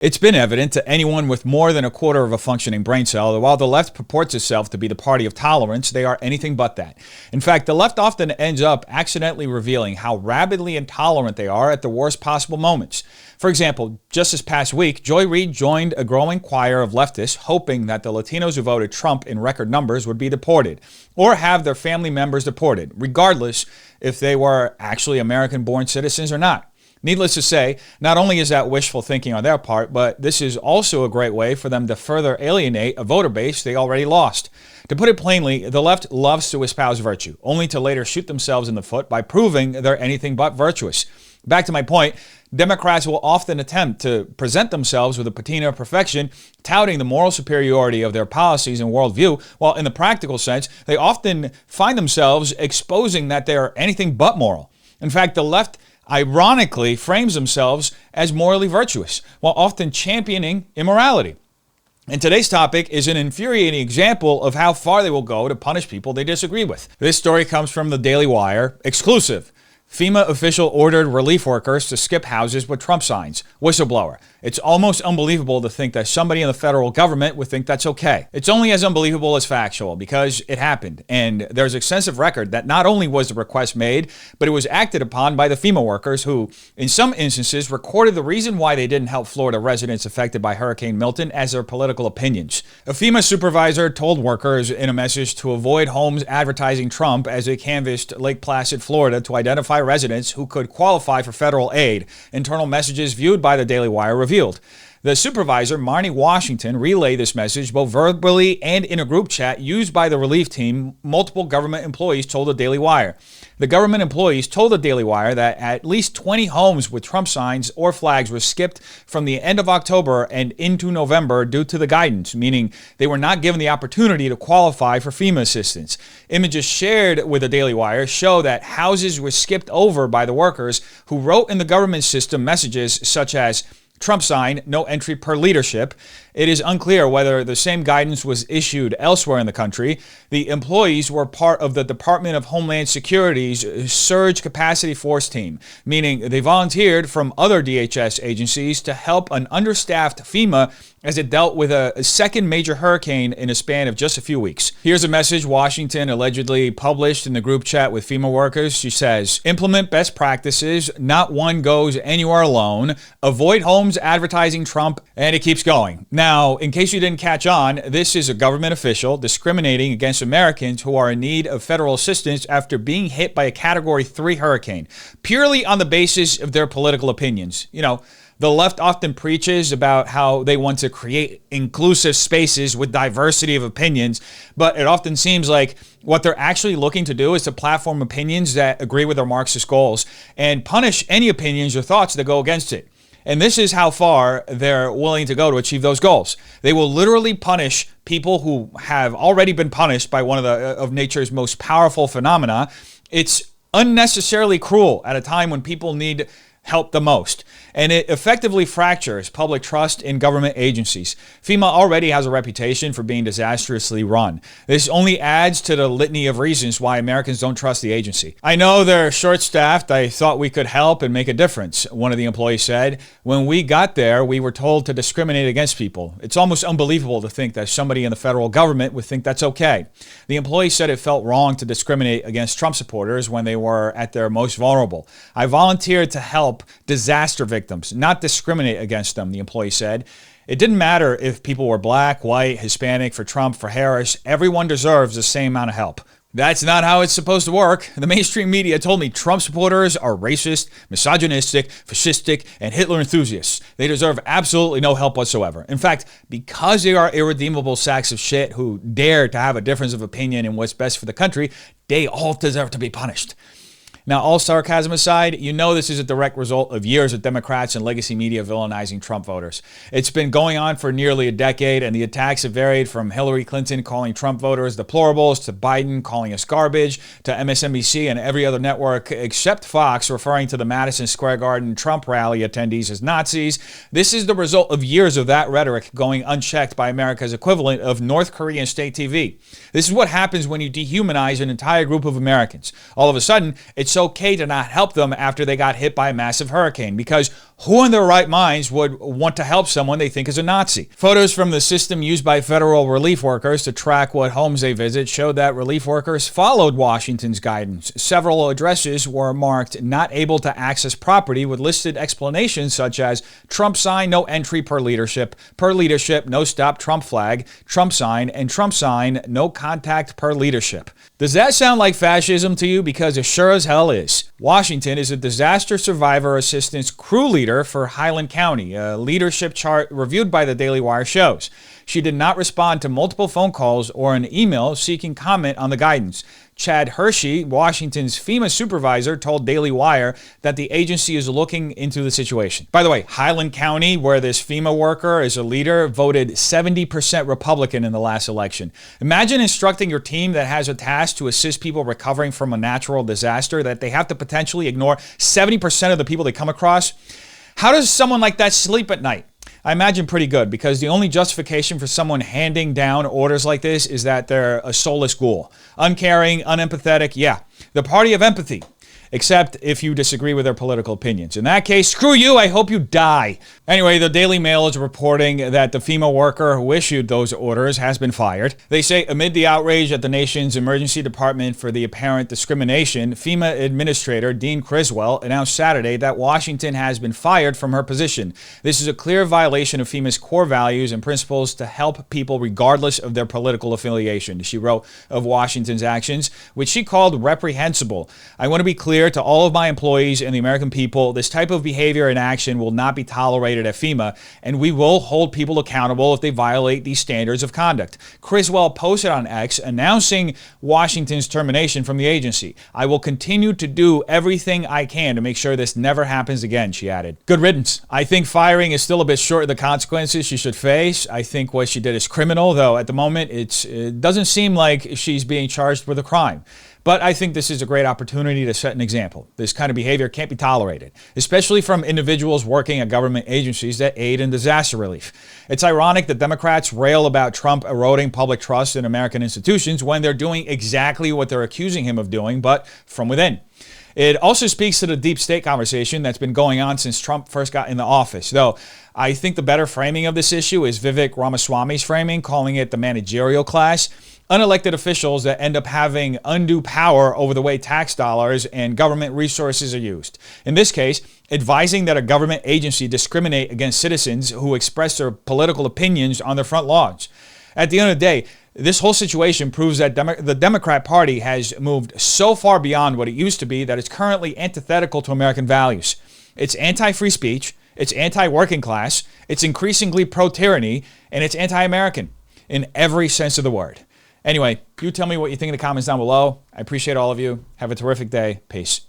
It's been evident to anyone with more than a quarter of a functioning brain cell that while the left purports itself to be the party of tolerance, they are anything but that. In fact, the left often ends up accidentally revealing how rabidly intolerant they are at the worst possible moments. For example, just this past week, Joy Reid joined a growing choir of leftists hoping that the Latinos who voted Trump in record numbers would be deported or have their family members deported, regardless if they were actually American-born citizens or not. Needless to say, not only is that wishful thinking on their part, but this is also a great way for them to further alienate a voter base they already lost. To put it plainly, the left loves to espouse virtue, only to later shoot themselves in the foot by proving they're anything but virtuous. Back to my point, Democrats will often attempt to present themselves with a patina of perfection, touting the moral superiority of their policies and worldview, while in the practical sense, they often find themselves exposing that they are anything but moral. In fact, the left ironically frames themselves as morally virtuous, while often championing immorality. And today's topic is an infuriating example of how far they will go to punish people they disagree with. This story comes from the Daily Wire, exclusive. FEMA official ordered relief workers to skip houses with Trump signs. Whistleblower. It's almost unbelievable to think that somebody in the federal government would think that's okay. It's only as unbelievable as factual because it happened. And there's extensive record that not only was the request made, but it was acted upon by the FEMA workers who, in some instances, recorded the reason why they didn't help Florida residents affected by Hurricane Milton as their political opinions. A FEMA supervisor told workers in a message to avoid homes advertising Trump as they canvassed Lake Placid, Florida to identify residents who could qualify for federal aid. Internal messages viewed by the Daily Wire revealed. The supervisor, Marnie Washington, relayed this message both verbally and in a group chat used by the relief team, multiple government employees told the Daily Wire. The government employees told the Daily Wire that at least 20 homes with Trump signs or flags were skipped from the end of October and into November due to the guidance, meaning they were not given the opportunity to qualify for FEMA assistance. Images shared with the Daily Wire show that houses were skipped over by the workers who wrote in the government system messages such as Trump sign, no entry per leadership. It is unclear whether the same guidance was issued elsewhere in the country. The employees were part of the Department of Homeland Security's Surge Capacity Force team, meaning they volunteered from other DHS agencies to help an understaffed FEMA as it dealt with a second major hurricane in a span of just a few weeks. Here's a message Washington allegedly published in the group chat with FEMA workers. She says, implement best practices, not one goes anywhere alone, avoid homes advertising Trump, and it keeps going. Now, in case you didn't catch on, this is a government official discriminating against Americans who are in need of federal assistance after being hit by a Category 3 hurricane, purely on the basis of their political opinions. You know, the left often preaches about how they want to create inclusive spaces with diversity of opinions, but it often seems like what they're actually looking to do is to platform opinions that agree with their Marxist goals and punish any opinions or thoughts that go against it. And this is how far they're willing to go to achieve those goals. They will literally punish people who have already been punished by one of nature's most powerful phenomena. It's unnecessarily cruel at a time when people need help the most. And it effectively fractures public trust in government agencies. FEMA already has a reputation for being disastrously run. This only adds to the litany of reasons why Americans don't trust the agency. I know they're short-staffed. I thought we could help and make a difference, one of the employees said. When we got there, we were told to discriminate against people. It's almost unbelievable to think that somebody in the federal government would think that's okay. The employee said it felt wrong to discriminate against Trump supporters when they were at their most vulnerable. I volunteered to help disaster victims, not discriminate against them, the employee said. It didn't matter if people were black, white, Hispanic, for Trump, for Harris. Everyone deserves the same amount of help. That's not how it's supposed to work. The mainstream media told me Trump supporters are racist, misogynistic, fascistic, and Hitler enthusiasts. They deserve absolutely no help whatsoever. In fact, because they are irredeemable sacks of shit who dare to have a difference of opinion in what's best for the country, they all deserve to be punished. Now, all sarcasm aside, you know this is a direct result of years of Democrats and legacy media villainizing Trump voters. It's been going on for nearly a decade, and the attacks have varied from Hillary Clinton calling Trump voters deplorables, to Biden calling us garbage, to MSNBC and every other network except Fox referring to the Madison Square Garden Trump rally attendees as Nazis. This is the result of years of that rhetoric going unchecked by America's equivalent of North Korean state TV. This is what happens when you dehumanize an entire group of Americans. All of a sudden, it's it's okay to not help them after they got hit by a massive hurricane, because who in their right minds would want to help someone they think is a Nazi? Photos from the system used by federal relief workers to track what homes they visit showed that relief workers followed Washington's guidance. Several addresses were marked not able to access property with listed explanations such as Trump sign, no entry per leadership, no stop Trump flag, Trump sign, no contact per leadership. Does that sound like fascism to you? Because it sure as hell is. Washington is a disaster survivor assistance crew leader for Highland County. A leadership chart reviewed by the Daily Wire shows she did not respond to multiple phone calls or an email seeking comment on the guidance. Chad Hershey, Washington's FEMA supervisor, told Daily Wire that the agency is looking into the situation. By the way, Highland County, where this FEMA worker is a leader, voted 70% Republican in the last election. Imagine instructing your team that has a task to assist people recovering from a natural disaster that they have to potentially ignore 70% of the people they come across. How does someone like that sleep at night? I imagine pretty good, because the only justification for someone handing down orders like this is that they're a soulless ghoul. Uncaring, unempathetic, yeah, the party of empathy. Except if you disagree with their political opinions. In that case, screw you, I hope you die. Anyway, the Daily Mail is reporting that the FEMA worker who issued those orders has been fired. They say amid the outrage at the nation's emergency department for the apparent discrimination, FEMA Administrator Dean Criswell announced Saturday that Washington has been fired from her position. This is a clear violation of FEMA's core values and principles to help people regardless of their political affiliation, she wrote of Washington's actions, which she called reprehensible. I want to be clear to all of my employees and the American people, this type of behavior and action will not be tolerated at FEMA, and we will hold people accountable if they violate these standards of conduct. Criswell posted on X announcing Washington's termination from the agency. I will continue to do everything I can to make sure this never happens again, she added. Good riddance. I think firing is still a bit short of the consequences she should face. I think what she did is criminal, though at the moment it doesn't seem like she's being charged with a crime. But I think this is a great opportunity to set an example. This kind of behavior can't be tolerated, especially from individuals working at government agencies that aid in disaster relief. It's ironic that Democrats rail about Trump eroding public trust in American institutions when they're doing exactly what they're accusing him of doing, but from within. It also speaks to the deep state conversation that's been going on since Trump first got in the office, though I think the better framing of this issue is Vivek Ramaswamy's framing, calling it the managerial class. Unelected officials that end up having undue power over the way tax dollars and government resources are used. In this case, advising that a government agency discriminate against citizens who express their political opinions on their front lawns. At the end of the day, this whole situation proves that the Democrat Party has moved so far beyond what it used to be that it's currently antithetical to American values. It's anti-free speech, it's anti-working class, it's increasingly pro-tyranny, and it's anti-American in every sense of the word. Anyway, you tell me what you think in the comments down below. I appreciate all of you. Have a terrific day. Peace.